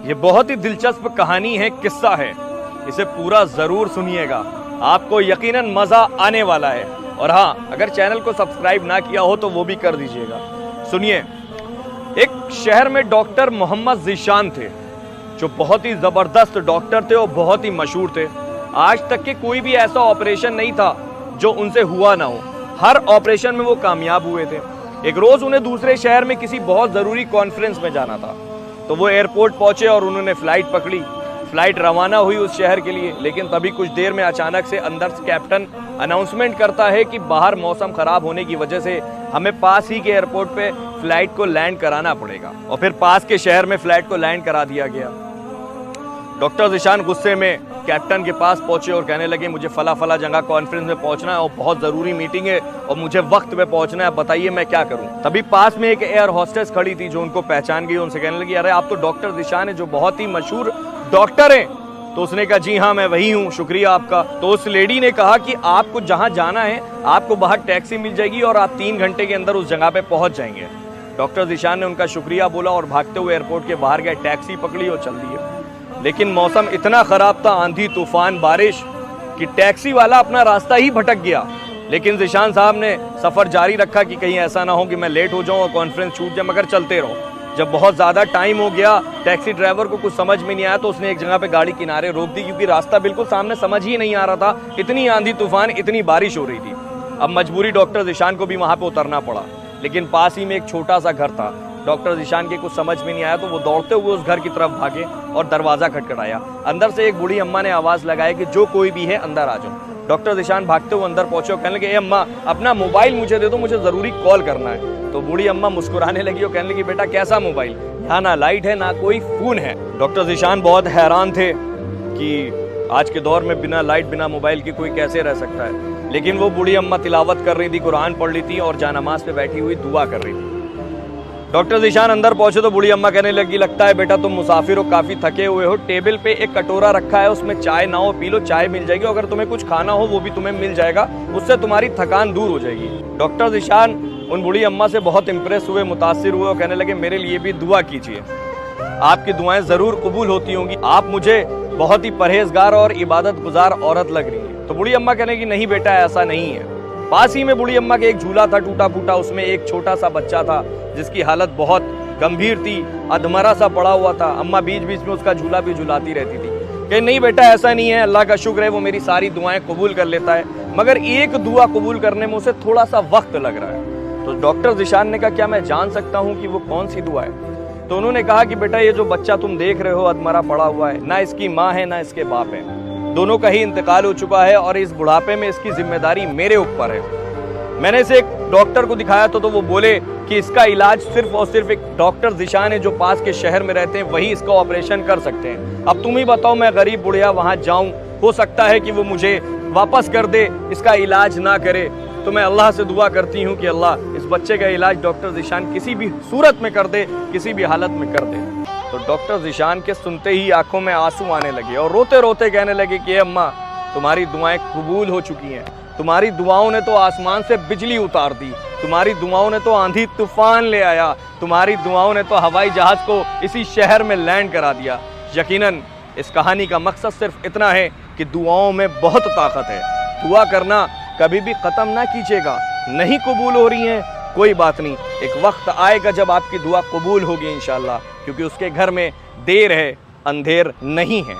ये बहुत ही दिलचस्प कहानी है, किस्सा है, इसे पूरा जरूर सुनिएगा, आपको यकीनन मजा आने वाला है। और हाँ, अगर चैनल को सब्सक्राइब ना किया हो तो वो भी कर दीजिएगा। सुनिए, एक शहर में डॉक्टर मोहम्मद ज़ीशान थे, जो बहुत ही जबरदस्त डॉक्टर थे और बहुत ही मशहूर थे। आज तक के कोई भी ऐसा ऑपरेशन नहीं था जो उनसे हुआ ना हो, हर ऑपरेशन में वो कामयाब हुए थे। एक रोज उन्हें दूसरे शहर में किसी बहुत जरूरी कॉन्फ्रेंस में जाना था, तो वो एयरपोर्ट पहुंचे और उन्होंने फ्लाइट पकड़ी। फ्लाइट रवाना हुई उस शहर के लिए, लेकिन तभी कुछ देर में अचानक से अंदर से कैप्टन अनाउंसमेंट करता है कि बाहर मौसम खराब होने की वजह से हमें पास ही के एयरपोर्ट पे फ्लाइट को लैंड कराना पड़ेगा। और फिर पास के शहर में फ्लाइट को लैंड करा दिया गया। डॉक्टर ज़ीशान गुस्से में कैप्टन के पास पहुंचे और कहने लगे, मुझे फला जगह कॉन्फ्रेंस में पहुंचना है और बहुत ज़रूरी मीटिंग है और मुझे वक्त पे पहुंचना है, बताइए मैं क्या करूं। तभी पास में एक एयर होस्टेस खड़ी थी जो उनको पहचान गई। उनसे कहने लगी, अरे आप तो डॉक्टर ज़ीशान है, जो बहुत ही मशहूर डॉक्टर हैं। तो उसने कहा, जी हाँ मैं वही हूँ, शुक्रिया आपका। तो उस लेडी ने कहा कि आपको जहाँ जाना है आपको बाहर टैक्सी मिल जाएगी और आप 3 घंटे के अंदर उस जगह पे पहुंच जाएंगे। डॉक्टर ज़ीशान ने उनका शुक्रिया बोला और भागते हुए एयरपोर्ट के बाहर गए, टैक्सी पकड़ी और चल दिए। लेकिन मौसम इतना खराब था, आंधी तूफान बारिश, कि टैक्सी वाला अपना रास्ता ही भटक गया। लेकिन ज़ीशान साहब ने सफ़र जारी रखा कि कहीं ऐसा ना हो कि मैं लेट हो जाऊं और कॉन्फ्रेंस छूट जाए, मगर चलते रहो। जब बहुत ज़्यादा टाइम हो गया, टैक्सी ड्राइवर को कुछ समझ में नहीं आया, तो उसने एक जगह पे गाड़ी किनारे रोक दी, क्योंकि रास्ता बिल्कुल सामने समझ ही नहीं आ रहा था, इतनी आंधी तूफान, इतनी बारिश हो रही थी। अब मजबूरी डॉक्टर ज़ीशान को भी वहाँ पे उतरना पड़ा। लेकिन पास ही में एक छोटा सा घर था। डॉक्टर ज़ीशान के कुछ समझ में नहीं आया, तो वो दौड़ते हुए उस घर की तरफ भागे और दरवाज़ा खटखटाया। अंदर से एक बूढ़ी अम्मा ने आवाज़ लगाई कि जो कोई भी है अंदर आ जाओ। डॉक्टर ज़ीशान भागते हुए अंदर पहुंचे और कहने लगे, ए अम्मा, अपना मोबाइल मुझे दे दो, मुझे ज़रूरी कॉल करना है। तो बूढ़ी अम्मा मुस्कुराने लगी और कहने लगी, बेटा कैसा मोबाइल, यहाँ ना लाइट है ना कोई फ़ोन है। डॉक्टर ज़ीशान बहुत हैरान थे कि आज के दौर में बिना लाइट बिना मोबाइल के कोई कैसे रह सकता है। लेकिन वो बूढ़ी अम्मा तिलावत कर रही थी, कुरान पढ़ रही थी और जानमाज पे बैठी हुई दुआ कर रही थी। डॉक्टर ज़ीशान अंदर पहुंचे तो बूढ़ी अम्मा कहने लगी, लगता है बेटा तुम मुसाफिर हो, काफ़ी थके हुए हो, टेबल पे एक कटोरा रखा है, उसमें चाय ना हो पी लो, चाय मिल जाएगी, अगर तुम्हें कुछ खाना हो वो भी तुम्हें मिल जाएगा, उससे तुम्हारी थकान दूर हो जाएगी। डॉक्टर ज़ीशान उन बूढ़ी अम्मा से बहुत इंप्रेस हुए, मुतासिर हुए और कहने लगे, मेरे लिए भी दुआ कीजिए, आपकी दुआएं ज़रूर कबूल होती होंगी, आप मुझे बहुत ही परहेजगार और इबादत गुजार औरत लग रही है। तो बूढ़ी अम्मा कहने की, नहीं बेटा ऐसा नहीं है। पास ही में बूढ़ी अम्मा के एक झूला था टूटा फूटा, उसमें एक छोटा सा बच्चा था जिसकी हालत बहुत गंभीर थी, अधमरा सा पड़ा हुआ था। अम्मा बीच बीच में उसका झूला भी झुलाती रहती थी। कि नहीं बेटा ऐसा नहीं है, अल्लाह का शुक्र है वो मेरी सारी दुआएं कबूल कर लेता है, मगर एक दुआ कबूल करने में उसे थोड़ा सा वक्त लग रहा है। तो डॉक्टर ज़ीशान ने कहा, क्या मैं जान सकता हूँ कि वो कौन सी दुआ है? तो उन्होंने कहा कि बेटा ये जो बच्चा तुम देख रहे हो अधमरा पड़ा हुआ है, ना इसकी माँ है ना इसके बाप है, दोनों का ही इंतकाल हो चुका है और इस बुढ़ापे में इसकी जिम्मेदारी मेरे ऊपर है। मैंने इसे एक डॉक्टर को दिखाया तो वो बोले कि इसका इलाज सिर्फ और सिर्फ एक डॉक्टर ज़ीशान है जो पास के शहर में रहते हैं, वही इसका ऑपरेशन कर सकते हैं। अब तुम ही बताओ, मैं गरीब बुढ़िया वहाँ जाऊँ, हो सकता है कि वो मुझे वापस कर दे, इसका इलाज ना करे। तो मैं अल्लाह से दुआ करती हूँ कि अल्लाह इस बच्चे का इलाज डॉक्टर ज़ीशान किसी भी सूरत में कर दे, किसी भी हालत में कर दे। तो डॉक्टर ज़ीशान के सुनते ही आंखों में आंसू आने लगे और रोते रोते कहने लगे कि अम्मा, तुम्हारी दुआएं कबूल हो चुकी हैं, तुम्हारी दुआओं ने तो आसमान से बिजली उतार दी, तुम्हारी दुआओं ने तो आंधी तूफान ले आया, तुम्हारी दुआओं ने तो हवाई जहाज को इसी शहर में लैंड करा दिया। यकीनन इस कहानी का मकसद सिर्फ इतना है कि दुआओं में बहुत ताकत है। दुआ करना कभी भी ख़त्म ना कीजिएगा। नहीं कबूल हो रही हैं, कोई बात नहीं, एक वक्त आएगा जब आपकी दुआ कबूल होगी इंशाअल्लाह, क्योंकि उसके घर में देर है, अंधेर नहीं है।